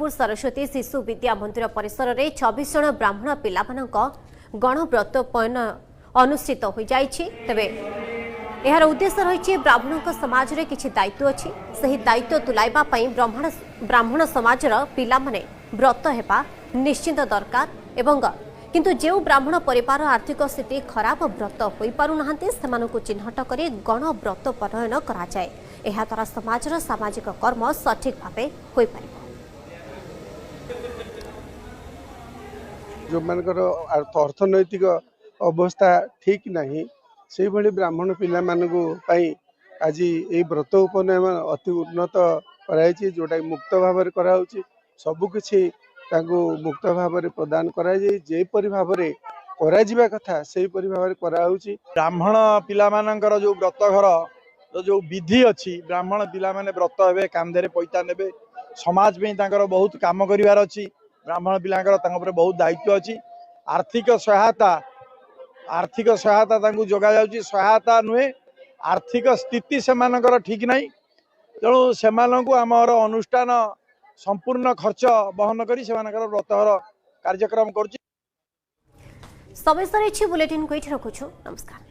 सरस्वती शिशु विद्या मंदिर परिसर में 24 जन ब्राह्मण पिला गणव्रतपयन अनुष्ठित हो जाइछि। तेबे यार उद्देश्य रही ब्राह्मण समाज रे किछि दायित्व अछि। सही दायित्व तुलाइबा पई ब्राह्मण समाजर पिला माने व्रत हेबा निश्चित दरकार एवं किंतु जो ब्राह्मण परिवार आर्थिक स्थिति खराब व्रत होई पारु नाहंती सेमानकु चिन्हट करी गणव्रत पनयन करा जाय। एहा द्वारा समाजर सामाजिक कर्म सठिक भावे होई पारिबो। जो मानकर अर्थनैतिक अवस्था ठीक नहीं से भली ब्राह्मण पिला मानकु पई आज ये व्रत उपनयन अति उन्नत कराई जोटा मुक्त भाव में कराउछि। सबु किछि तांको मुक्त भाव में प्रदान कराई जेपरि भाव में करा जिबा कथा सेहि परि भाव में कराउछि। ब्राह्मण पिला मानकर जो व्रत घर जो विधि अच्छी ब्राह्मण पिला माने व्रत हेबे कांधे पैसा नेबे समाज में तांकर बहुत काम करिवार अच्छी। ब्राह्मण पिलांकर तांको ऊपर बहुत दायित्व अच्छी। आर्थिक सहायता तांको जोगा जाउची। सहायता नुहे आर्थिक स्थिति सेमानकर ठीक नहीं तेणु सेमानंकु आमर अनुष्ठान संपूर्ण खर्च बहन करी सेमानकर व्रतहर कार्यक्रम करुची। समय सर बुलेटिन को रखुछु। नमस्कार।